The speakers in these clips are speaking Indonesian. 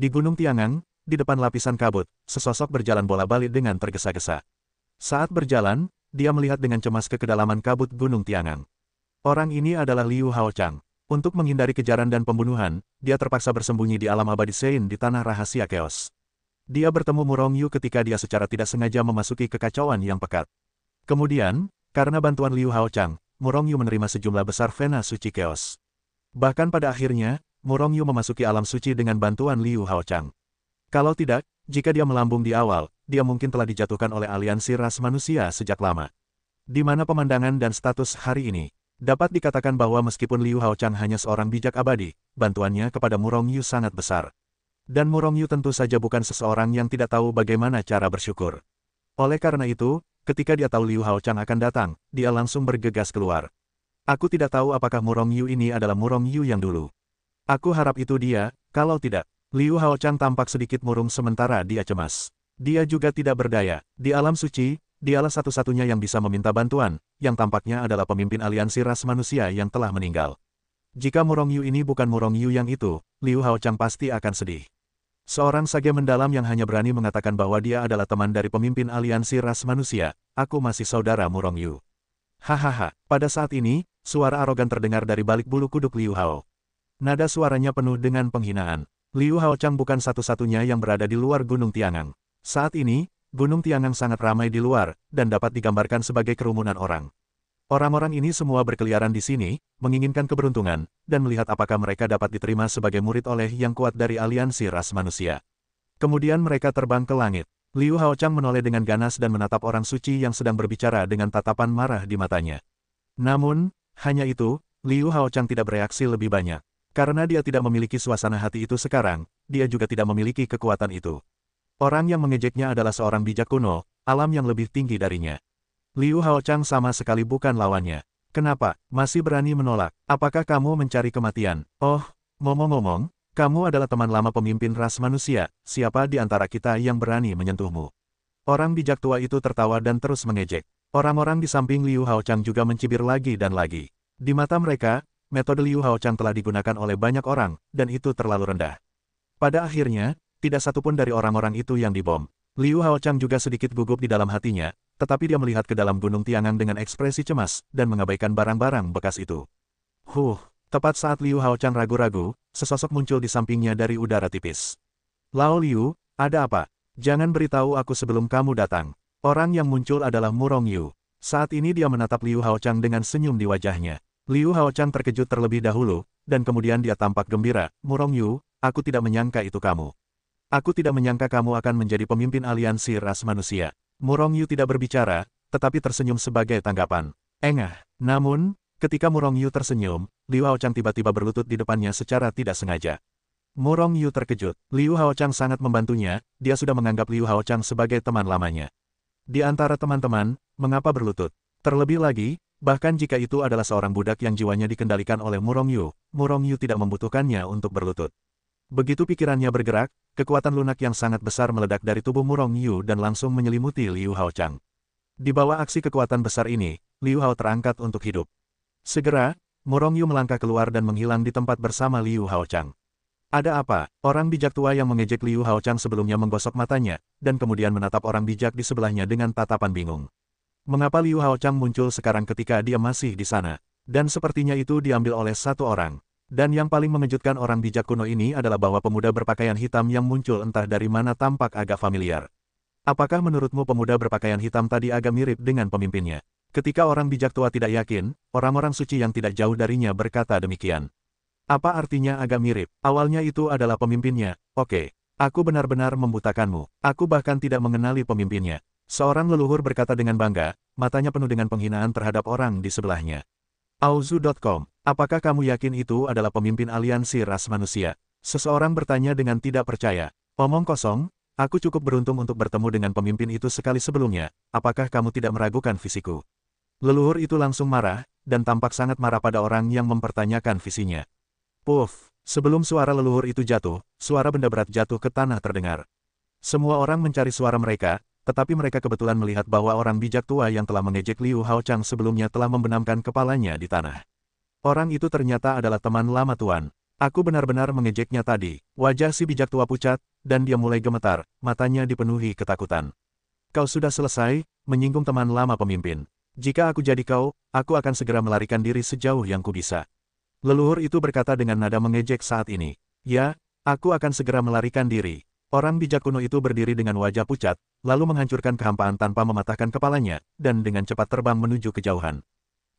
Di Gunung Tiangang, di depan lapisan kabut, sesosok berjalan bola-balik dengan tergesa-gesa. Saat berjalan, dia melihat dengan cemas ke kedalaman kabut Gunung Tiangang. Orang ini adalah Liu Haochang. Untuk menghindari kejaran dan pembunuhan, dia terpaksa bersembunyi di alam abadi Sein di tanah rahasia Chaos. Dia bertemu Murong Yu ketika dia secara tidak sengaja memasuki kekacauan yang pekat. Kemudian, karena bantuan Liu Haochang, Murong Yu menerima sejumlah besar vena suci Chaos. Bahkan pada akhirnya, Murong Yu memasuki alam suci dengan bantuan Liu Haochang. Kalau tidak, jika dia melambung di awal, dia mungkin telah dijatuhkan oleh aliansi ras manusia sejak lama. Di mana pemandangan dan status hari ini, dapat dikatakan bahwa meskipun Liu Haochang hanya seorang bijak abadi, bantuannya kepada Murong Yu sangat besar. Dan Murong Yu tentu saja bukan seseorang yang tidak tahu bagaimana cara bersyukur. Oleh karena itu, ketika dia tahu Liu Haochang akan datang, dia langsung bergegas keluar. Aku tidak tahu apakah Murong Yu ini adalah Murong Yu yang dulu. Aku harap itu dia, kalau tidak. Liu Haochang tampak sedikit murung sementara dia cemas. Dia juga tidak berdaya. Di alam suci, dialah satu-satunya yang bisa meminta bantuan, yang tampaknya adalah pemimpin aliansi ras manusia yang telah meninggal. Jika Murong Yu ini bukan Murong Yu yang itu, Liu Haochang pasti akan sedih. Seorang sage mendalam yang hanya berani mengatakan bahwa dia adalah teman dari pemimpin aliansi ras manusia, aku masih saudara Murong Yu. Hahaha, pada saat ini, suara arogan terdengar dari balik bulu kuduk Liu Hao. Nada suaranya penuh dengan penghinaan. Liu Haochang bukan satu-satunya yang berada di luar Gunung Tiangang. Saat ini, Gunung Tiangang sangat ramai di luar, dan dapat digambarkan sebagai kerumunan orang. Orang-orang ini semua berkeliaran di sini, menginginkan keberuntungan, dan melihat apakah mereka dapat diterima sebagai murid oleh yang kuat dari aliansi ras manusia. Kemudian mereka terbang ke langit. Liu Haochang menoleh dengan ganas dan menatap orang suci yang sedang berbicara dengan tatapan marah di matanya. Namun, hanya itu, Liu Haochang tidak bereaksi lebih banyak. Karena dia tidak memiliki suasana hati itu sekarang, dia juga tidak memiliki kekuatan itu. Orang yang mengejeknya adalah seorang bijak kuno, alam yang lebih tinggi darinya. Liu Haochang sama sekali bukan lawannya. Kenapa, masih berani menolak? Apakah kamu mencari kematian? Oh, ngomong-ngomong, kamu adalah teman lama pemimpin ras manusia, siapa di antara kita yang berani menyentuhmu? Orang bijak tua itu tertawa dan terus mengejek. Orang-orang di samping Liu Haochang juga mencibir lagi dan lagi. Di mata mereka, metode Liu Haochang telah digunakan oleh banyak orang, dan itu terlalu rendah. Pada akhirnya, tidak satupun dari orang-orang itu yang dibom. Liu Haochang juga sedikit gugup di dalam hatinya, tetapi dia melihat ke dalam Gunung Tiangang dengan ekspresi cemas, dan mengabaikan barang-barang bekas itu. Tepat saat Liu Haochang ragu-ragu, sesosok muncul di sampingnya dari udara tipis. Lao Liu, ada apa? Jangan beritahu aku sebelum kamu datang. Orang yang muncul adalah Murong Yu. Saat ini dia menatap Liu Haochang dengan senyum di wajahnya. Liu Haochang terkejut terlebih dahulu, dan kemudian dia tampak gembira. Murong Yu, aku tidak menyangka itu kamu. Aku tidak menyangka kamu akan menjadi pemimpin aliansi ras manusia. Murong Yu tidak berbicara, tetapi tersenyum sebagai tanggapan. Engah. Namun, ketika Murong Yu tersenyum, Liu Haochang tiba-tiba berlutut di depannya secara tidak sengaja. Murong Yu terkejut. Liu Haochang sangat membantunya, dia sudah menganggap Liu Haochang sebagai teman lamanya. Di antara teman-teman, mengapa berlutut? Terlebih lagi, bahkan jika itu adalah seorang budak yang jiwanya dikendalikan oleh Murong Yu tidak membutuhkannya untuk berlutut. Begitu pikirannya bergerak, kekuatan lunak yang sangat besar meledak dari tubuh Murong Yu dan langsung menyelimuti Liu Haochang. Di bawah aksi kekuatan besar ini, Liu Hao terangkat untuk hidup. Segera, Murong Yu melangkah keluar dan menghilang di tempat bersama Liu Haochang. Ada apa? Orang bijak tua yang mengejek Liu Haochang sebelumnya menggosok matanya, dan kemudian menatap orang bijak di sebelahnya dengan tatapan bingung. Mengapa Liu Haochang muncul sekarang ketika dia masih di sana? Dan sepertinya itu diambil oleh satu orang. Dan yang paling mengejutkan orang bijak kuno ini adalah bahwa pemuda berpakaian hitam yang muncul entah dari mana tampak agak familiar. Apakah menurutmu pemuda berpakaian hitam tadi agak mirip dengan pemimpinnya? Ketika orang bijak tua tidak yakin, orang-orang suci yang tidak jauh darinya berkata demikian. Apa artinya agak mirip? Awalnya itu adalah pemimpinnya. Oke, aku benar-benar membutakanmu. Aku bahkan tidak mengenali pemimpinnya. Seorang leluhur berkata dengan bangga, matanya penuh dengan penghinaan terhadap orang di sebelahnya. Auzu.com, apakah kamu yakin itu adalah pemimpin aliansi ras manusia? Seseorang bertanya dengan tidak percaya. Omong kosong, aku cukup beruntung untuk bertemu dengan pemimpin itu sekali sebelumnya, apakah kamu tidak meragukan visiku? Leluhur itu langsung marah, dan tampak sangat marah pada orang yang mempertanyakan visinya. Puff, sebelum suara leluhur itu jatuh, suara benda berat jatuh ke tanah terdengar. Semua orang mencari suara mereka, tetapi mereka kebetulan melihat bahwa orang bijak tua yang telah mengejek Liu Haochang sebelumnya telah membenamkan kepalanya di tanah. Orang itu ternyata adalah teman lama Tuan. Aku benar-benar mengejeknya tadi. Wajah si bijak tua pucat, dan dia mulai gemetar, matanya dipenuhi ketakutan. Kau sudah selesai, menyinggung teman lama pemimpin. Jika aku jadi kau, aku akan segera melarikan diri sejauh yang kubisa. Leluhur itu berkata dengan nada mengejek saat ini. Ya, aku akan segera melarikan diri. Orang bijak kuno itu berdiri dengan wajah pucat, lalu menghancurkan kehampaan tanpa mematahkan kepalanya, dan dengan cepat terbang menuju kejauhan.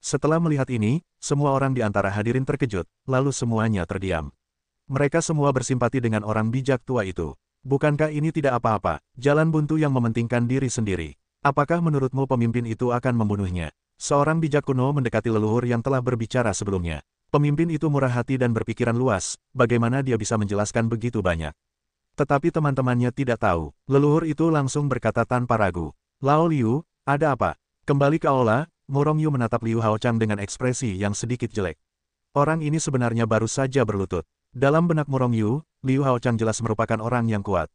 Setelah melihat ini, semua orang di antara hadirin terkejut, lalu semuanya terdiam. Mereka semua bersimpati dengan orang bijak tua itu. Bukankah ini tidak apa-apa, jalan buntu yang mementingkan diri sendiri? Apakah menurutmu pemimpin itu akan membunuhnya? Seorang bijak kuno mendekati leluhur yang telah berbicara sebelumnya. Pemimpin itu murah hati dan berpikiran luas, bagaimana dia bisa menjelaskan begitu banyak. Tetapi teman-temannya tidak tahu. Leluhur itu langsung berkata tanpa ragu. Lao Liu, ada apa? Kembali ke aula. Murong Yu menatap Liu Haochang dengan ekspresi yang sedikit jelek. Orang ini sebenarnya baru saja berlutut. Dalam benak Murong Yu, Liu Haochang jelas merupakan orang yang kuat.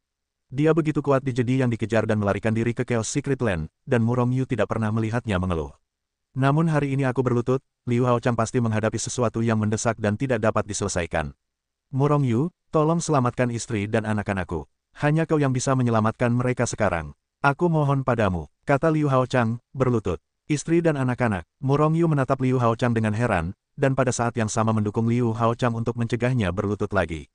Dia begitu kuat di jedi yang dikejar dan melarikan diri ke Chaos Secret Land, dan Murong Yu tidak pernah melihatnya mengeluh. Namun hari ini aku berlutut, Liu Haochang pasti menghadapi sesuatu yang mendesak dan tidak dapat diselesaikan. Murong Yu, tolong selamatkan istri dan anak-anakku. Hanya kau yang bisa menyelamatkan mereka sekarang. Aku mohon padamu, kata Liu Haochang, berlutut. Istri dan anak-anak. Murong Yu menatap Liu Haochang dengan heran, dan pada saat yang sama mendukung Liu Haochang untuk mencegahnya berlutut lagi.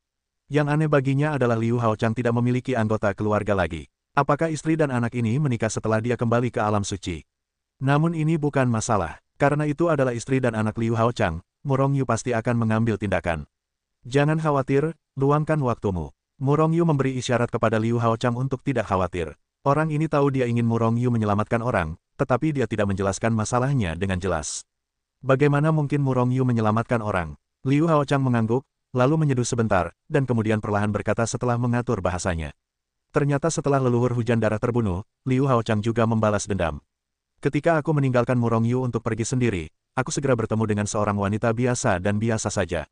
Yang aneh baginya adalah Liu Haochang tidak memiliki anggota keluarga lagi. Apakah istri dan anak ini menikah setelah dia kembali ke alam suci? Namun ini bukan masalah. Karena itu adalah istri dan anak Liu Haochang, Murong Yu pasti akan mengambil tindakan. Jangan khawatir, luangkan waktumu. Murong Yu memberi isyarat kepada Liu Haochang untuk tidak khawatir. Orang ini tahu dia ingin Murong Yu menyelamatkan orang, tetapi dia tidak menjelaskan masalahnya dengan jelas. Bagaimana mungkin Murong Yu menyelamatkan orang? Liu Haochang mengangguk, lalu menyeduh sebentar, dan kemudian perlahan berkata setelah mengatur bahasanya. Ternyata setelah leluhur hujan darah terbunuh, Liu Haochang juga membalas dendam. Ketika aku meninggalkan Murong Yu untuk pergi sendiri, aku segera bertemu dengan seorang wanita biasa dan biasa saja.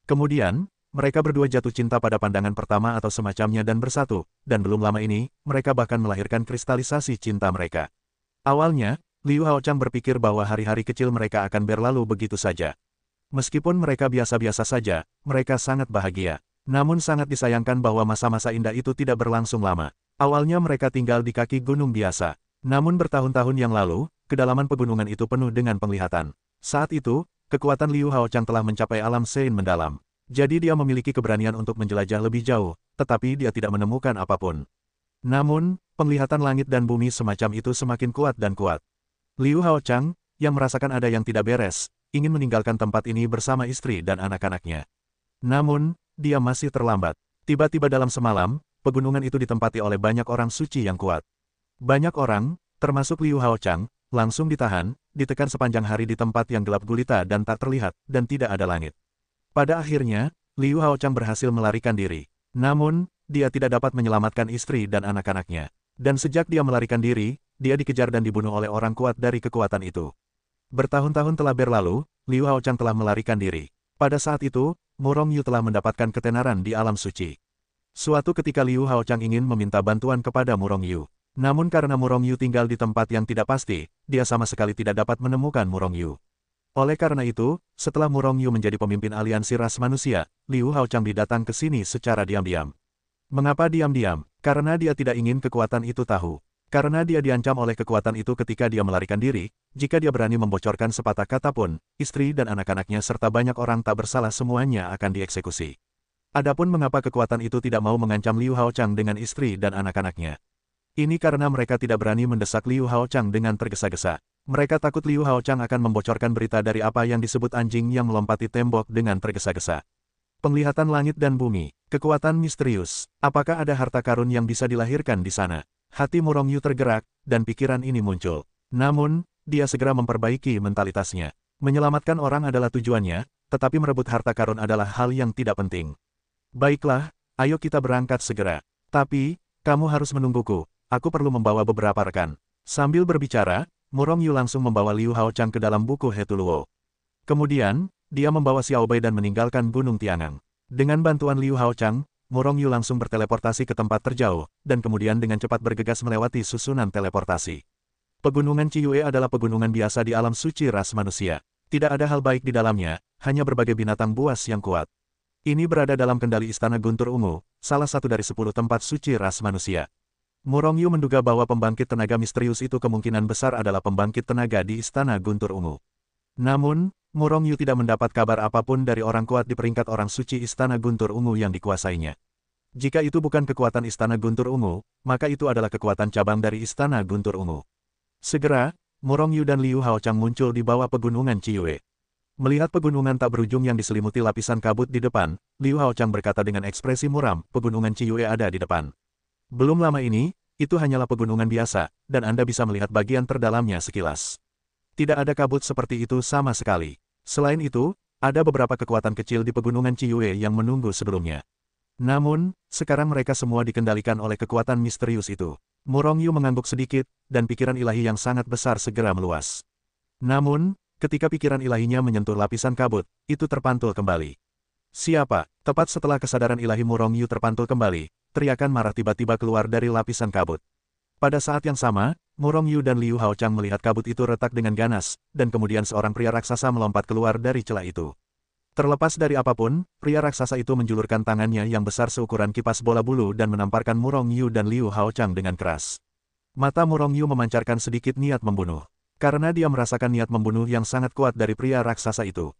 Kemudian, mereka berdua jatuh cinta pada pandangan pertama atau semacamnya dan bersatu, dan belum lama ini, mereka bahkan melahirkan kristalisasi cinta mereka. Awalnya, Liu Haochang berpikir bahwa hari-hari kecil mereka akan berlalu begitu saja. Meskipun mereka biasa-biasa saja, mereka sangat bahagia. Namun sangat disayangkan bahwa masa-masa indah itu tidak berlangsung lama. Awalnya mereka tinggal di kaki gunung biasa. Namun bertahun-tahun yang lalu, kedalaman pegunungan itu penuh dengan penglihatan. Saat itu, kekuatan Liu Haochang telah mencapai alam Sein mendalam. Jadi dia memiliki keberanian untuk menjelajah lebih jauh, tetapi dia tidak menemukan apapun. Namun, penglihatan langit dan bumi semacam itu semakin kuat dan kuat. Liu Haochang, yang merasakan ada yang tidak beres, ingin meninggalkan tempat ini bersama istri dan anak-anaknya. Namun, dia masih terlambat. Tiba-tiba dalam semalam, pegunungan itu ditempati oleh banyak orang suci yang kuat. Banyak orang, termasuk Liu Haochang, langsung ditahan, ditekan sepanjang hari di tempat yang gelap gulita dan tak terlihat, dan tidak ada langit. Pada akhirnya, Liu Haochang berhasil melarikan diri. Namun, dia tidak dapat menyelamatkan istri dan anak-anaknya. Dan sejak dia melarikan diri, dia dikejar dan dibunuh oleh orang kuat dari kekuatan itu. Bertahun-tahun telah berlalu, Liu Haochang telah melarikan diri. Pada saat itu, Murong Yu telah mendapatkan ketenaran di alam suci. Suatu ketika Liu Haochang ingin meminta bantuan kepada Murong Yu. Namun karena Murong Yu tinggal di tempat yang tidak pasti, dia sama sekali tidak dapat menemukan Murong Yu. Oleh karena itu, setelah Murong Yu menjadi pemimpin aliansi ras manusia, Liu Haochang datang ke sini secara diam-diam. Mengapa diam-diam? Karena dia tidak ingin kekuatan itu tahu. Karena dia diancam oleh kekuatan itu ketika dia melarikan diri, jika dia berani membocorkan sepatah kata pun, istri dan anak-anaknya serta banyak orang tak bersalah semuanya akan dieksekusi. Adapun mengapa kekuatan itu tidak mau mengancam Liu Haochang dengan istri dan anak-anaknya. Ini karena mereka tidak berani mendesak Liu Haochang dengan tergesa-gesa. Mereka takut Liu Haochang akan membocorkan berita dari apa yang disebut anjing yang melompati tembok dengan tergesa-gesa. Penglihatan langit dan bumi, kekuatan misterius, apakah ada harta karun yang bisa dilahirkan di sana? Hati Murong Yu tergerak, dan pikiran ini muncul. Namun, dia segera memperbaiki mentalitasnya. Menyelamatkan orang adalah tujuannya, tetapi merebut harta karun adalah hal yang tidak penting. Baiklah, ayo kita berangkat segera. Tapi, kamu harus menungguku, aku perlu membawa beberapa rekan. Sambil berbicara, Murong Yu langsung membawa Liu Haochang ke dalam buku Hetuluo. Kemudian, dia membawa Xiao Bei dan meninggalkan Gunung Tiangang. Dengan bantuan Liu Haochang, Murong Yu langsung berteleportasi ke tempat terjauh, dan kemudian dengan cepat bergegas melewati susunan teleportasi. Pegunungan Ciyue adalah pegunungan biasa di alam suci ras manusia. Tidak ada hal baik di dalamnya, hanya berbagai binatang buas yang kuat. Ini berada dalam kendali Istana Guntur Ungu, salah satu dari 10 tempat suci ras manusia. Murongyu menduga bahwa pembangkit tenaga misterius itu kemungkinan besar adalah pembangkit tenaga di Istana Guntur Ungu. Namun, Murongyu tidak mendapat kabar apapun dari orang kuat di peringkat orang suci Istana Guntur Ungu yang dikuasainya. Jika itu bukan kekuatan Istana Guntur Ungu, maka itu adalah kekuatan cabang dari Istana Guntur Ungu. Segera, Murongyu dan Liu Haochang muncul di bawah pegunungan Ciyue. Melihat pegunungan tak berujung yang diselimuti lapisan kabut di depan, Liu Haochang berkata dengan ekspresi muram, pegunungan Ciyue ada di depan. Belum lama ini, itu hanyalah pegunungan biasa, dan Anda bisa melihat bagian terdalamnya sekilas. Tidak ada kabut seperti itu sama sekali. Selain itu, ada beberapa kekuatan kecil di pegunungan Ciyue yang menunggu sebelumnya. Namun, sekarang mereka semua dikendalikan oleh kekuatan misterius itu. Murongyu mengangguk sedikit, dan pikiran ilahi yang sangat besar segera meluas. Namun, ketika pikiran ilahinya menyentuh lapisan kabut, itu terpantul kembali. Siapa? Tepat setelah kesadaran ilahi Murongyu terpantul kembali, teriakan marah tiba-tiba keluar dari lapisan kabut. Pada saat yang sama, Murongyu dan Liu Haochang melihat kabut itu retak dengan ganas, dan kemudian seorang pria raksasa melompat keluar dari celah itu. Terlepas dari apapun, pria raksasa itu menjulurkan tangannya yang besar seukuran kipas bola bulu dan menamparkan Murongyu dan Liu Haochang dengan keras. Mata Murongyu memancarkan sedikit niat membunuh. Karena dia merasakan niat membunuh yang sangat kuat dari pria raksasa itu.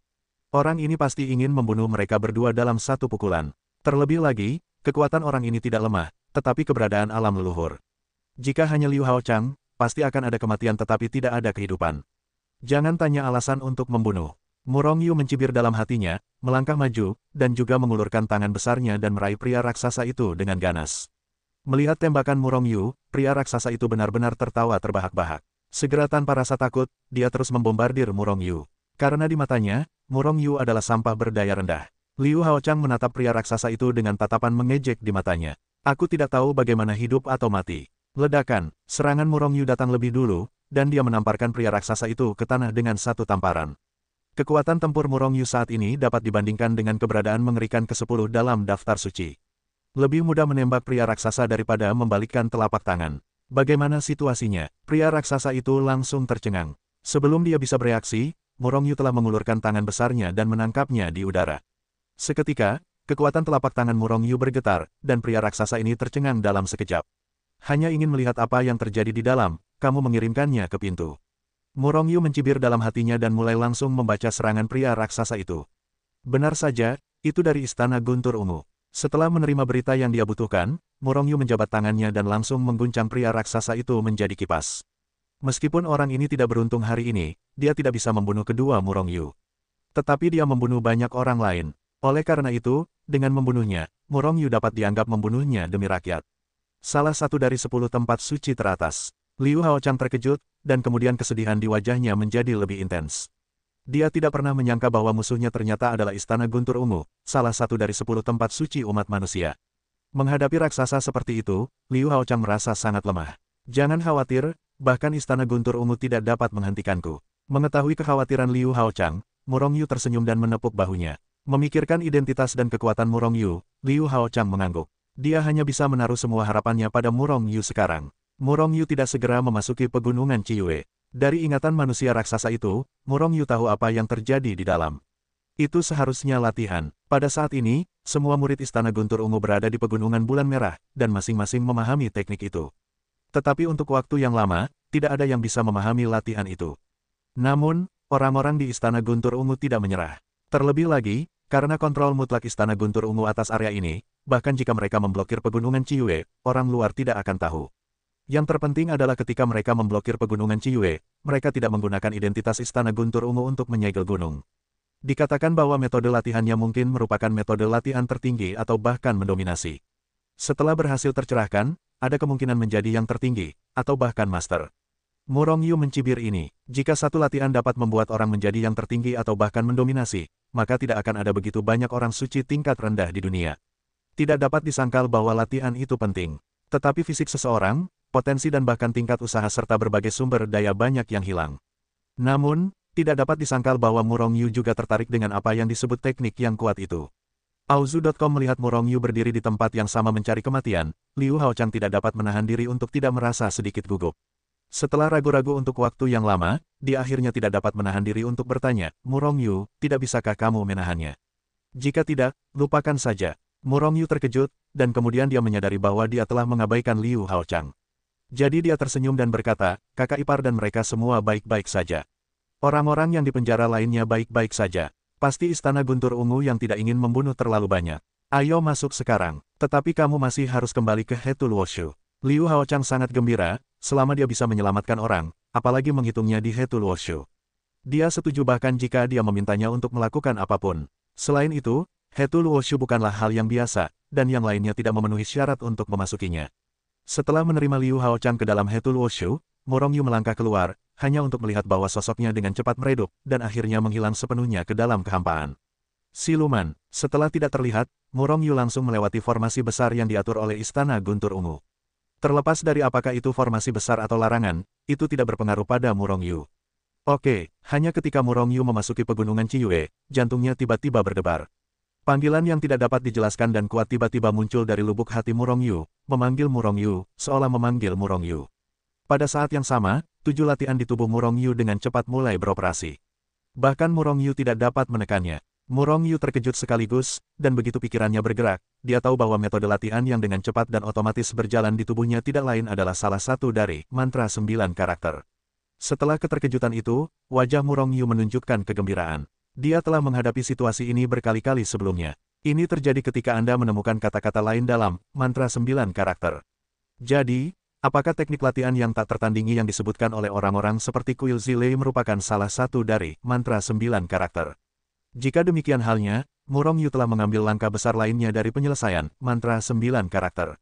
Orang ini pasti ingin membunuh mereka berdua dalam satu pukulan. Terlebih lagi, kekuatan orang ini tidak lemah, tetapi keberadaan alam leluhur. Jika hanya Liu Haochang, pasti akan ada kematian tetapi tidak ada kehidupan. Jangan tanya alasan untuk membunuh. Murongyu mencibir dalam hatinya, melangkah maju, dan juga mengulurkan tangan besarnya dan meraih pria raksasa itu dengan ganas. Melihat tembakan Murongyu, pria raksasa itu benar-benar tertawa terbahak-bahak. Segera tanpa rasa takut, dia terus membombardir Murongyu. Karena di matanya, Murongyu adalah sampah berdaya rendah. Liu Haochang menatap pria raksasa itu dengan tatapan mengejek di matanya. Aku tidak tahu bagaimana hidup atau mati. Ledakan, serangan Murongyu datang lebih dulu, dan dia menamparkan pria raksasa itu ke tanah dengan satu tamparan. Kekuatan tempur Murongyu saat ini dapat dibandingkan dengan keberadaan mengerikan ke-10 dalam daftar suci. Lebih mudah menembak pria raksasa daripada membalikkan telapak tangan. Bagaimana situasinya? Pria raksasa itu langsung tercengang. Sebelum dia bisa bereaksi, Murongyu telah mengulurkan tangan besarnya dan menangkapnya di udara. Seketika, kekuatan telapak tangan Murongyu bergetar, dan pria raksasa ini tercengang dalam sekejap. Hanya ingin melihat apa yang terjadi di dalam, kamu mengirimkannya ke pintu. Murongyu mencibir dalam hatinya dan mulai langsung membaca serangan pria raksasa itu. Benar saja, itu dari Istana Guntur Ungu. Setelah menerima berita yang dia butuhkan, Murongyu menjabat tangannya dan langsung mengguncang pria raksasa itu menjadi kipas. Meskipun orang ini tidak beruntung hari ini, dia tidak bisa membunuh kedua Murongyu. Tetapi dia membunuh banyak orang lain. Oleh karena itu, dengan membunuhnya, Murongyu dapat dianggap membunuhnya demi rakyat. Salah satu dari 10 tempat suci teratas. Liu Haochang terkejut, dan kemudian kesedihan di wajahnya menjadi lebih intens. Dia tidak pernah menyangka bahwa musuhnya ternyata adalah Istana Guntur Ungu, salah satu dari 10 tempat suci umat manusia. Menghadapi raksasa seperti itu, Liu Haochang merasa sangat lemah. Jangan khawatir, bahkan Istana Guntur Ungu tidak dapat menghentikanku. Mengetahui kekhawatiran Liu Haochang, Murongyu tersenyum dan menepuk bahunya. Memikirkan identitas dan kekuatan Murongyu, Liu Haochang mengangguk. Dia hanya bisa menaruh semua harapannya pada Murongyu sekarang. Murongyu tidak segera memasuki pegunungan Ciyue. Dari ingatan manusia raksasa itu, Murongyu tahu apa yang terjadi di dalam. Itu seharusnya latihan. Pada saat ini, semua murid Istana Guntur Ungu berada di Pegunungan Bulan Merah, dan masing-masing memahami teknik itu. Tetapi untuk waktu yang lama, tidak ada yang bisa memahami latihan itu. Namun, orang-orang di Istana Guntur Ungu tidak menyerah. Terlebih lagi, karena kontrol mutlak Istana Guntur Ungu atas area ini, bahkan jika mereka memblokir Pegunungan Ciyue, orang luar tidak akan tahu. Yang terpenting adalah ketika mereka memblokir Pegunungan Ciyue, mereka tidak menggunakan identitas Istana Guntur Ungu untuk menyegel gunung. Dikatakan bahwa metode latihannya mungkin merupakan metode latihan tertinggi atau bahkan mendominasi. Setelah berhasil tercerahkan, ada kemungkinan menjadi yang tertinggi, atau bahkan master. Murongyu mencibir ini. Jika satu latihan dapat membuat orang menjadi yang tertinggi atau bahkan mendominasi, maka tidak akan ada begitu banyak orang suci tingkat rendah di dunia. Tidak dapat disangkal bahwa latihan itu penting. Tetapi fisik seseorang, potensi dan bahkan tingkat usaha serta berbagai sumber daya banyak yang hilang. Namun, tidak dapat disangkal bahwa Murongyu juga tertarik dengan apa yang disebut teknik yang kuat itu. Auzu.com melihat Murongyu berdiri di tempat yang sama mencari kematian, Liu Haochang tidak dapat menahan diri untuk tidak merasa sedikit gugup. Setelah ragu-ragu untuk waktu yang lama, dia akhirnya tidak dapat menahan diri untuk bertanya, Murongyu, tidak bisakah kamu menahannya? Jika tidak, lupakan saja. Murong Yu terkejut, dan kemudian dia menyadari bahwa dia telah mengabaikan Liu Haochang. Jadi dia tersenyum dan berkata, kakak ipar dan mereka semua baik-baik saja. Orang-orang yang di penjara lainnya baik-baik saja. Pasti istana guntur ungu yang tidak ingin membunuh terlalu banyak. Ayo masuk sekarang. Tetapi kamu masih harus kembali ke Hetul Wushu. Liu Haochang sangat gembira, selama dia bisa menyelamatkan orang, apalagi menghitungnya di Hetul Wushu. Dia setuju bahkan jika dia memintanya untuk melakukan apapun. Selain itu, Hetul Wushu bukanlah hal yang biasa, dan yang lainnya tidak memenuhi syarat untuk memasukinya. Setelah menerima Liu Haochang ke dalam Hetul Wushu, Murong Yu melangkah keluar, hanya untuk melihat bahwa sosoknya dengan cepat meredup, dan akhirnya menghilang sepenuhnya ke dalam kehampaan. Siluman. Setelah tidak terlihat, Murong Yu langsung melewati formasi besar yang diatur oleh Istana Guntur Ungu. Terlepas dari apakah itu formasi besar atau larangan, itu tidak berpengaruh pada Murong Yu. Oke, hanya ketika Murong Yu memasuki pegunungan Ciyue, jantungnya tiba-tiba berdebar. Panggilan yang tidak dapat dijelaskan dan kuat tiba-tiba muncul dari lubuk hati Murong Yu, memanggil Murong Yu, seolah memanggil Murong Yu. Pada saat yang sama, 7 latihan di tubuh Murong Yu dengan cepat mulai beroperasi. Bahkan Murong Yu tidak dapat menekannya. Murong Yu terkejut sekaligus, dan begitu pikirannya bergerak, dia tahu bahwa metode latihan yang dengan cepat dan otomatis berjalan di tubuhnya tidak lain adalah salah satu dari mantra 9 karakter. Setelah keterkejutan itu, wajah Murong Yu menunjukkan kegembiraan. Dia telah menghadapi situasi ini berkali-kali sebelumnya. Ini terjadi ketika Anda menemukan kata-kata lain dalam mantra 9 karakter. Jadi, apakah teknik latihan yang tak tertandingi yang disebutkan oleh orang-orang seperti Kuil Zilei merupakan salah satu dari mantra 9 karakter? Jika demikian halnya, Murong Yu telah mengambil langkah besar lainnya dari penyelesaian mantra 9 karakter.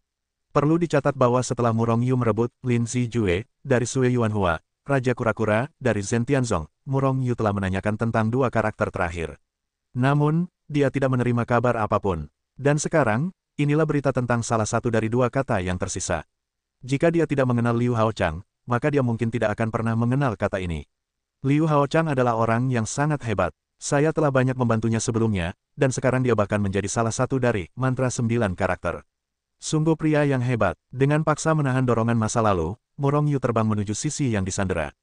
Perlu dicatat bahwa setelah Murong Yu merebut Lin Zijue dari Sui Yuanhua, Raja Kura-Kura, dari Zhen Tianzong, Murong Yu telah menanyakan tentang 2 karakter terakhir. Namun, dia tidak menerima kabar apapun. Dan sekarang, inilah berita tentang salah satu dari 2 kata yang tersisa. Jika dia tidak mengenal Liu Haochang, maka dia mungkin tidak akan pernah mengenal kata ini. Liu Haochang adalah orang yang sangat hebat. Saya telah banyak membantunya sebelumnya, dan sekarang dia bahkan menjadi salah satu dari mantra 9 karakter. Sungguh pria yang hebat. Dengan paksa menahan dorongan masa lalu, Murong Yu terbang menuju sisi yang disandera.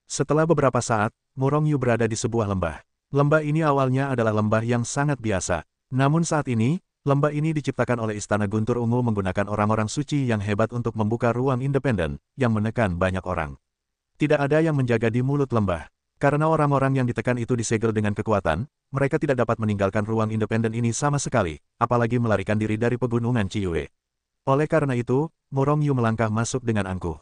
Setelah beberapa saat, Murong Yu berada di sebuah lembah. Lembah ini awalnya adalah lembah yang sangat biasa. Namun saat ini, lembah ini diciptakan oleh Istana Guntur Ungu menggunakan orang-orang suci yang hebat untuk membuka ruang independen, yang menekan banyak orang. Tidak ada yang menjaga di mulut lembah. Karena orang-orang yang ditekan itu disegel dengan kekuatan, mereka tidak dapat meninggalkan ruang independen ini sama sekali, apalagi melarikan diri dari pegunungan Ciyue. Oleh karena itu, Murong Yu melangkah masuk dengan angkuh.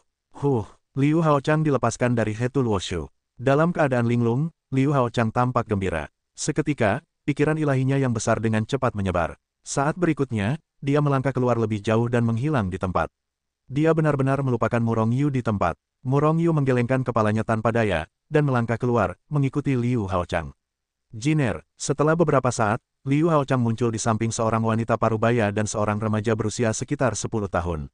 Liu Haochang dilepaskan dari Hetul Wushu. Dalam keadaan linglung, Liu Haochang tampak gembira. Seketika, pikiran ilahinya yang besar dengan cepat menyebar. Saat berikutnya, dia melangkah keluar lebih jauh dan menghilang di tempat. Dia benar-benar melupakan Murong Yu di tempat. Murong Yu menggelengkan kepalanya tanpa daya, dan melangkah keluar, mengikuti Liu Haochang. Jiner, setelah beberapa saat, Liu Haochang muncul di samping seorang wanita parubaya dan seorang remaja berusia sekitar 10 tahun.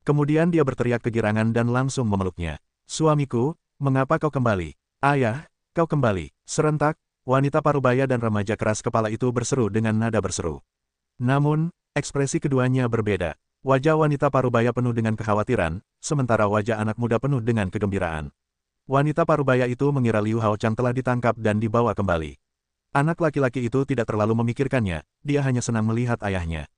Kemudian dia berteriak kegirangan dan langsung memeluknya. Suamiku, mengapa kau kembali? Ayah, kau kembali. Serentak, wanita parubaya dan remaja keras kepala itu berseru dengan nada berseru. Namun, ekspresi keduanya berbeda. Wajah wanita parubaya penuh dengan kekhawatiran, sementara wajah anak muda penuh dengan kegembiraan. Wanita parubaya itu mengira Liu Haochang telah ditangkap dan dibawa kembali. Anak laki-laki itu tidak terlalu memikirkannya, dia hanya senang melihat ayahnya.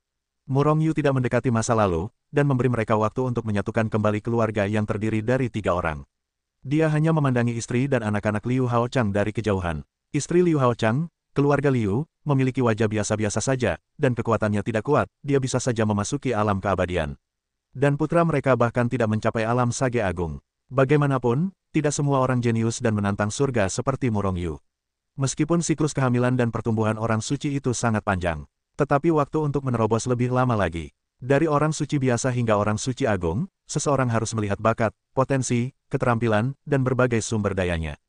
Murong Yu tidak mendekati masa lalu, dan memberi mereka waktu untuk menyatukan kembali keluarga yang terdiri dari 3 orang. Dia hanya memandangi istri dan anak-anak Liu Haochang dari kejauhan. Istri Liu Haochang, keluarga Liu, memiliki wajah biasa-biasa saja, dan kekuatannya tidak kuat, dia bisa saja memasuki alam keabadian. Dan putra mereka bahkan tidak mencapai alam Sage Agung. Bagaimanapun, tidak semua orang jenius dan menantang surga seperti Murong Yu. Meskipun siklus kehamilan dan pertumbuhan orang suci itu sangat panjang, tetapi waktu untuk menerobos lebih lama lagi. Dari orang suci biasa hingga orang suci agung, seseorang harus melihat bakat, potensi, keterampilan, dan berbagai sumber dayanya.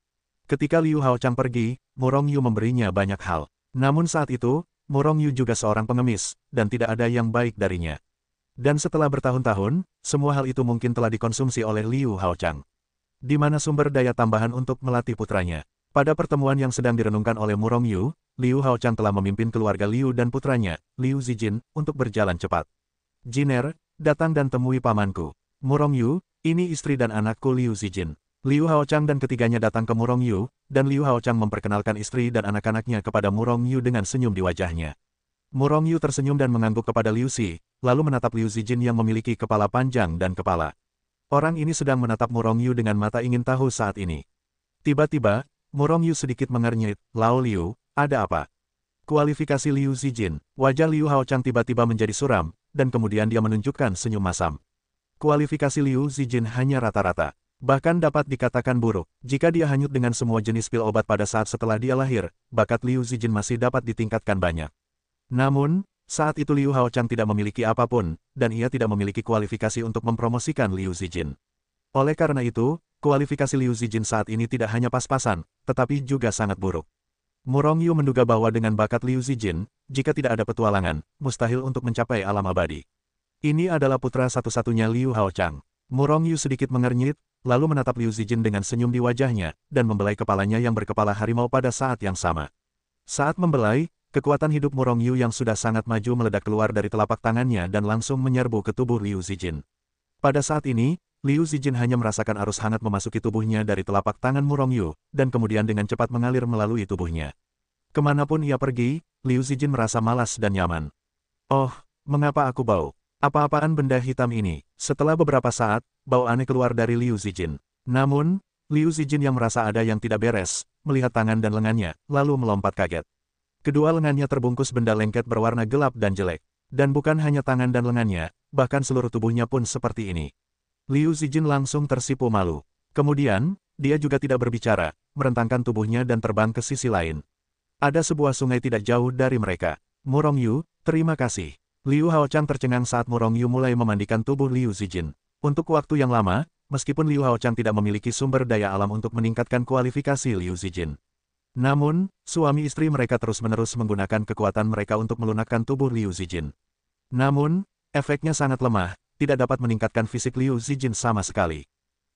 Ketika Liu Haochang pergi, Murong Yu memberinya banyak hal. Namun saat itu, Murong Yu juga seorang pengemis, dan tidak ada yang baik darinya. Dan setelah bertahun-tahun, semua hal itu mungkin telah dikonsumsi oleh Liu Haochang. Di mana sumber daya tambahan untuk melatih putranya? Pada pertemuan yang sedang direnungkan oleh Murong Yu, Liu Haochang telah memimpin keluarga Liu dan putranya, Liu Zijin, untuk berjalan cepat. Jiner, datang dan temui pamanku. Murong Yu, ini istri dan anakku Liu Zijin. Liu Haochang dan ketiganya datang ke Murong Yu, dan Liu Haochang memperkenalkan istri dan anak-anaknya kepada Murong Yu dengan senyum di wajahnya. Murong Yu tersenyum dan mengangguk kepada Liu Xi, lalu menatap Liu Zijin yang memiliki kepala panjang dan kepala. Orang ini sedang menatap Murong Yu dengan mata ingin tahu saat ini. Tiba-tiba, Murong Yu sedikit mengernyit, "Lao Liu, ada apa?" Kualifikasi Liu Zijin. Wajah Liu Haochang tiba-tiba menjadi suram, dan kemudian dia menunjukkan senyum masam. Kualifikasi Liu Zijin hanya rata-rata. Bahkan dapat dikatakan buruk. Jika dia hanyut dengan semua jenis pil obat pada saat setelah dia lahir, bakat Liu Zijin masih dapat ditingkatkan banyak. Namun, saat itu Liu Haochang tidak memiliki apapun, dan ia tidak memiliki kualifikasi untuk mempromosikan Liu Zijin. Oleh karena itu, kualifikasi Liu Zijin saat ini tidak hanya pas-pasan, tetapi juga sangat buruk. Murong Yu menduga bahwa dengan bakat Liu Zijin, jika tidak ada petualangan, mustahil untuk mencapai alam abadi. Ini adalah putra satu-satunya Liu Haochang. Murong Yu sedikit mengernyit, lalu menatap Liu Zijin dengan senyum di wajahnya, dan membelai kepalanya yang berkepala harimau pada saat yang sama. Saat membelai, kekuatan hidup Murong Yu yang sudah sangat maju meledak keluar dari telapak tangannya dan langsung menyerbu ke tubuh Liu Zijin. Pada saat ini, Liu Zijin hanya merasakan arus hangat memasuki tubuhnya dari telapak tangan Murong Yu, dan kemudian dengan cepat mengalir melalui tubuhnya. Kemanapun ia pergi, Liu Zijin merasa malas dan nyaman. "Oh, mengapa aku bau? Apa-apaan benda hitam ini?" Setelah beberapa saat, bau aneh keluar dari Liu Zijin. Namun, Liu Zijin yang merasa ada yang tidak beres, melihat tangan dan lengannya, lalu melompat kaget. Kedua lengannya terbungkus benda lengket berwarna gelap dan jelek. Dan bukan hanya tangan dan lengannya, bahkan seluruh tubuhnya pun seperti ini. Liu Zijin langsung tersipu malu. Kemudian, dia juga tidak berbicara, merentangkan tubuhnya dan terbang ke sisi lain. Ada sebuah sungai tidak jauh dari mereka. "Murong Yu, terima kasih." Liu Haochang tercengang saat Murong Yu mulai memandikan tubuh Liu Zijin. Untuk waktu yang lama, meskipun Liu Haochang tidak memiliki sumber daya alam untuk meningkatkan kualifikasi Liu Zijin. Namun, suami istri mereka terus-menerus menggunakan kekuatan mereka untuk melunakkan tubuh Liu Zijin. Namun, efeknya sangat lemah, tidak dapat meningkatkan fisik Liu Zijin sama sekali.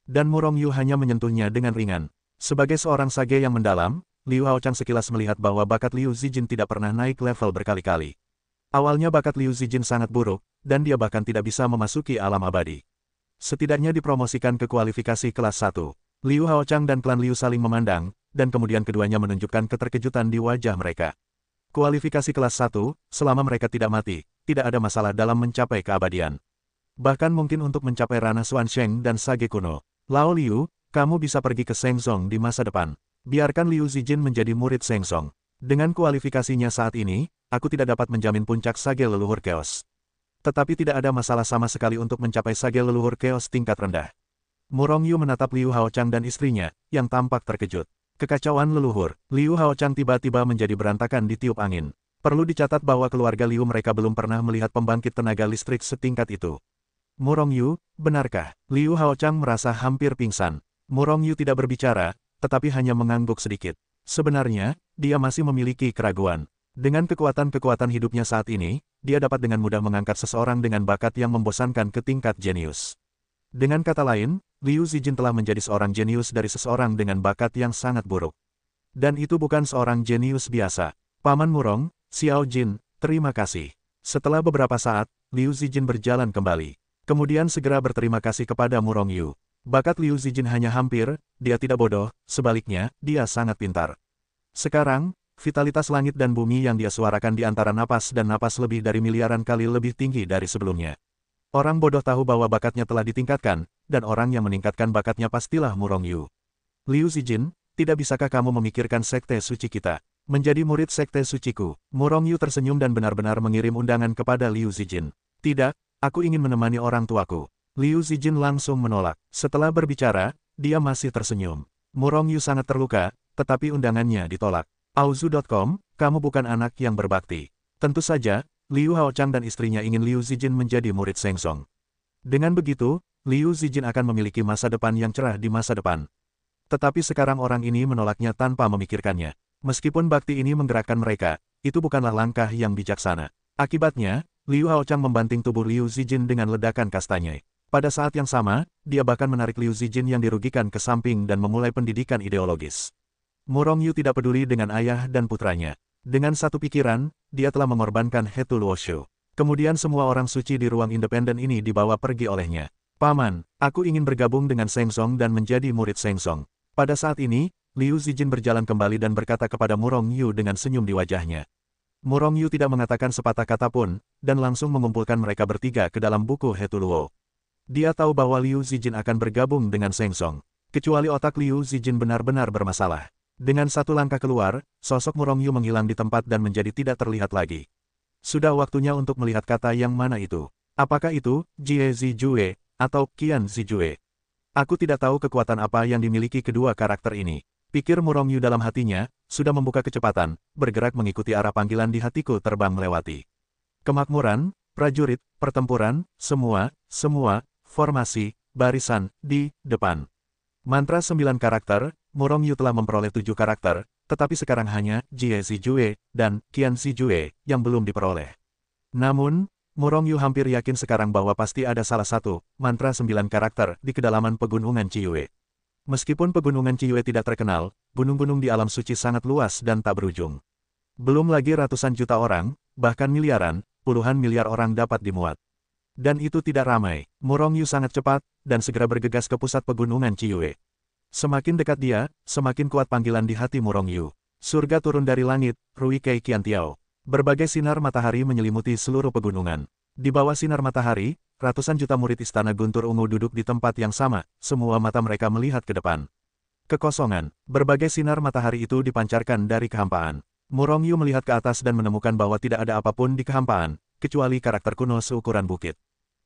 Dan Murong Yu hanya menyentuhnya dengan ringan. Sebagai seorang sage yang mendalam, Liu Haochang sekilas melihat bahwa bakat Liu Zijin tidak pernah naik level berkali-kali. Awalnya bakat Liu Zijin sangat buruk, dan dia bahkan tidak bisa memasuki alam abadi. Setidaknya dipromosikan ke kualifikasi kelas 1. Liu Haochang dan klan Liu saling memandang, dan kemudian keduanya menunjukkan keterkejutan di wajah mereka. Kualifikasi kelas 1, selama mereka tidak mati, tidak ada masalah dalam mencapai keabadian. Bahkan mungkin untuk mencapai ranah Xuansheng dan Sage kuno. "Lao Liu, kamu bisa pergi ke Shengzong di masa depan. Biarkan Liu Zijin menjadi murid Shengzong. Dengan kualifikasinya saat ini, aku tidak dapat menjamin puncak Sage leluhur Chaos. Tetapi tidak ada masalah sama sekali untuk mencapai Sage leluhur Chaos tingkat rendah." Murong Yu menatap Liu Haochang dan istrinya, yang tampak terkejut. Kekacauan leluhur. Liu Haochang tiba-tiba menjadi berantakan di tiup angin. Perlu dicatat bahwa keluarga Liu mereka belum pernah melihat pembangkit tenaga listrik setingkat itu. "Murong Yu, benarkah?" Liu Haochang merasa hampir pingsan. Murong Yu tidak berbicara, tetapi hanya mengangguk sedikit. Sebenarnya, dia masih memiliki keraguan. Dengan kekuatan-kekuatan hidupnya saat ini, dia dapat dengan mudah mengangkat seseorang dengan bakat yang membosankan ke tingkat jenius. Dengan kata lain, Liu Zijin telah menjadi seorang jenius dari seseorang dengan bakat yang sangat buruk. Dan itu bukan seorang jenius biasa. "Paman Murong, Xiao Jin, terima kasih." Setelah beberapa saat, Liu Zijin berjalan kembali. Kemudian segera berterima kasih kepada Murong Yu. Bakat Liu Zijin hanya hampir, dia tidak bodoh, sebaliknya, dia sangat pintar. Sekarang, vitalitas langit dan bumi yang dia suarakan di antara napas dan napas lebih dari miliaran kali lebih tinggi dari sebelumnya. Orang bodoh tahu bahwa bakatnya telah ditingkatkan, dan orang yang meningkatkan bakatnya pastilah Murong Yu. "Liu Zijin, tidak bisakah kamu memikirkan sekte suci kita? Menjadi murid sekte suciku?" Murong Yu tersenyum dan benar-benar mengirim undangan kepada Liu Zijin. "Tidak, aku ingin menemani orang tuaku." Liu Zijin langsung menolak. Setelah berbicara, dia masih tersenyum. Murong Yu sangat terluka, tetapi undangannya ditolak. Auzu.com, kamu bukan anak yang berbakti. Tentu saja, Liu Haochang dan istrinya ingin Liu Zijin menjadi murid Shengzong. Dengan begitu, Liu Zijin akan memiliki masa depan yang cerah di masa depan. Tetapi sekarang orang ini menolaknya tanpa memikirkannya. Meskipun bakti ini menggerakkan mereka, itu bukanlah langkah yang bijaksana. Akibatnya, Liu Haochang membanting tubuh Liu Zijin dengan ledakan kastanya. Pada saat yang sama, dia bahkan menarik Liu Zijin yang dirugikan ke samping dan memulai pendidikan ideologis. Murong Yu tidak peduli dengan ayah dan putranya. Dengan satu pikiran, dia telah mengorbankan Hetu Luoshu. Kemudian semua orang suci di ruang independen ini dibawa pergi olehnya. "Paman, aku ingin bergabung dengan Shengzong dan menjadi murid Shengzong." Pada saat ini, Liu Zijin berjalan kembali dan berkata kepada Murong Yu dengan senyum di wajahnya. Murong Yu tidak mengatakan sepatah kata pun, dan langsung mengumpulkan mereka bertiga ke dalam buku Hetu Luo. Dia tahu bahwa Liu Zijin akan bergabung dengan Sheng Tsung. Kecuali otak Liu Zijin benar-benar bermasalah. Dengan satu langkah keluar, sosok Murong Yu menghilang di tempat dan menjadi tidak terlihat lagi. Sudah waktunya untuk melihat kata yang mana itu. Apakah itu, Jie Zijue, atau Qian Zijue? Aku tidak tahu kekuatan apa yang dimiliki kedua karakter ini. Pikir Murong Yu dalam hatinya, sudah membuka kecepatan, bergerak mengikuti arah panggilan di hatiku terbang melewati. Kemakmuran, prajurit, pertempuran, semua, formasi, barisan, di, depan. Mantra 9 karakter, Murong Yu telah memperoleh 7 karakter, tetapi sekarang hanya Jie Zijue dan Qian Zijue yang belum diperoleh. Namun, Murong Yu hampir yakin sekarang bahwa pasti ada salah satu mantra 9 karakter di kedalaman pegunungan Ciyue. Meskipun pegunungan Ciyue tidak terkenal, gunung-gunung di alam suci sangat luas dan tak berujung. Belum lagi ratusan juta orang, bahkan miliaran, puluhan miliar orang dapat dimuat. Dan itu tidak ramai. Murong Yu sangat cepat, dan segera bergegas ke pusat pegunungan Ciyue. Semakin dekat dia, semakin kuat panggilan di hati Murong Yu. Surga turun dari langit, Rui Kei Qiantiao. Berbagai sinar matahari menyelimuti seluruh pegunungan. Di bawah sinar matahari, ratusan juta murid Istana Guntur Ungu duduk di tempat yang sama, semua mata mereka melihat ke depan. Kekosongan, berbagai sinar matahari itu dipancarkan dari kehampaan. Murong Yu melihat ke atas dan menemukan bahwa tidak ada apapun di kehampaan, kecuali karakter kuno seukuran bukit.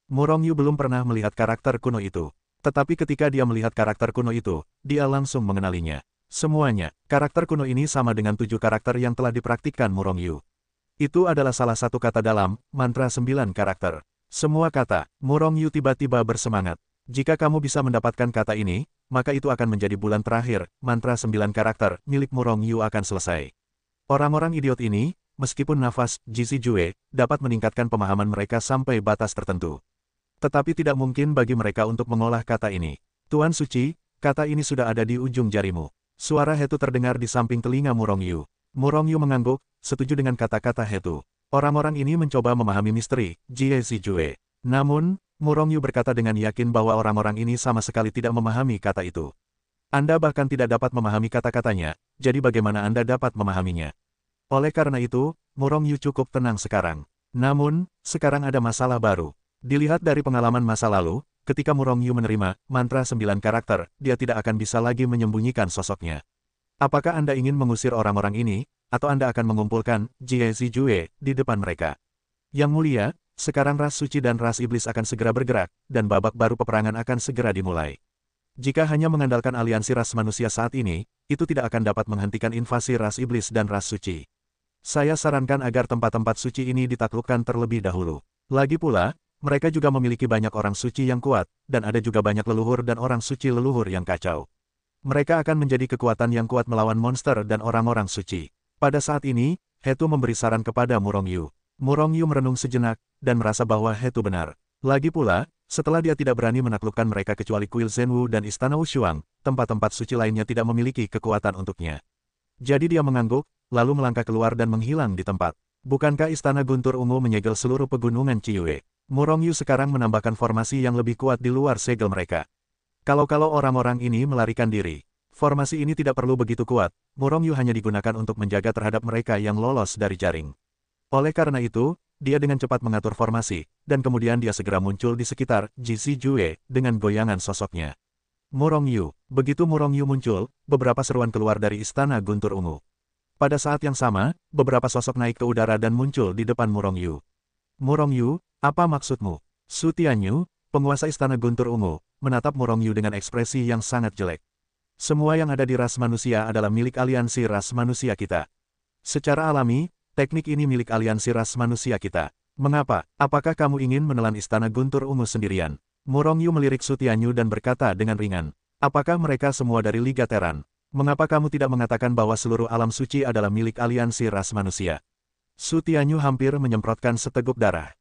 Murong Yu belum pernah melihat karakter kuno itu. Tetapi ketika dia melihat karakter kuno itu, dia langsung mengenalinya. Semuanya, karakter kuno ini sama dengan 7 karakter yang telah dipraktikkan Murong Yu. Itu adalah salah satu kata dalam mantra 9 karakter. Semua kata, Murong Yu tiba-tiba bersemangat. Jika kamu bisa mendapatkan kata ini, maka itu akan menjadi bulan terakhir, mantra 9 karakter milik Murong Yu akan selesai. Orang-orang idiot ini, meskipun nafas, Jizi Jue, dapat meningkatkan pemahaman mereka sampai batas tertentu. Tetapi tidak mungkin bagi mereka untuk mengolah kata ini. Tuan Suci, kata ini sudah ada di ujung jarimu. Suara Hetu terdengar di samping telinga Murong Yu. Murong Yu mengangguk, setuju dengan kata-kata Hetu. Orang-orang ini mencoba memahami misteri, Jie Zijue. Namun, Murong Yu berkata dengan yakin bahwa orang-orang ini sama sekali tidak memahami kata itu. Anda bahkan tidak dapat memahami kata-katanya, jadi bagaimana Anda dapat memahaminya? Oleh karena itu, Murong Yu cukup tenang sekarang. Namun, sekarang ada masalah baru. Dilihat dari pengalaman masa lalu, ketika Murong Yu menerima mantra 9 karakter, dia tidak akan bisa lagi menyembunyikan sosoknya. Apakah Anda ingin mengusir orang-orang ini, atau Anda akan mengumpulkan Jie Zijue di depan mereka? Yang mulia, sekarang ras suci dan ras iblis akan segera bergerak, dan babak baru peperangan akan segera dimulai. Jika hanya mengandalkan aliansi ras manusia saat ini, itu tidak akan dapat menghentikan invasi ras iblis dan ras suci. Saya sarankan agar tempat-tempat suci ini ditaklukkan terlebih dahulu. Lagi pula, mereka juga memiliki banyak orang suci yang kuat, dan ada juga banyak leluhur dan orang suci leluhur yang kacau. Mereka akan menjadi kekuatan yang kuat melawan monster dan orang-orang suci. Pada saat ini, Hetu memberi saran kepada Murong Yu. Murong Yu merenung sejenak, dan merasa bahwa Hetu benar. Lagi pula, setelah dia tidak berani menaklukkan mereka kecuali kuil Zhenwu dan Istana Wushuang, tempat-tempat suci lainnya tidak memiliki kekuatan untuknya. Jadi dia mengangguk, lalu melangkah keluar dan menghilang di tempat. Bukankah Istana Guntur Ungu menyegel seluruh pegunungan Ciyue? Murong Yu sekarang menambahkan formasi yang lebih kuat di luar segel mereka. Kalau orang-orang ini melarikan diri, formasi ini tidak perlu begitu kuat, Murong Yu hanya digunakan untuk menjaga terhadap mereka yang lolos dari jaring. Oleh karena itu, dia dengan cepat mengatur formasi, dan kemudian dia segera muncul di sekitar Jizi Jue dengan goyangan sosoknya. Murong Yu, begitu Murong Yu muncul, beberapa seruan keluar dari Istana Guntur Ungu. Pada saat yang sama, beberapa sosok naik ke udara dan muncul di depan Murong Yu. Murong Yu, apa maksudmu? Su Tianyu, penguasa Istana Guntur Ungu, menatap Murong Yu dengan ekspresi yang sangat jelek. Semua yang ada di ras manusia adalah milik aliansi ras manusia kita. Secara alami, teknik ini milik aliansi ras manusia kita. Mengapa? Apakah kamu ingin menelan Istana Guntur Ungu sendirian? Murong Yu melirik Su Tianyu dan berkata dengan ringan. Apakah mereka semua dari Liga Teran? Mengapa kamu tidak mengatakan bahwa seluruh alam suci adalah milik aliansi ras manusia? Su Tianyu hampir menyemprotkan seteguk darah.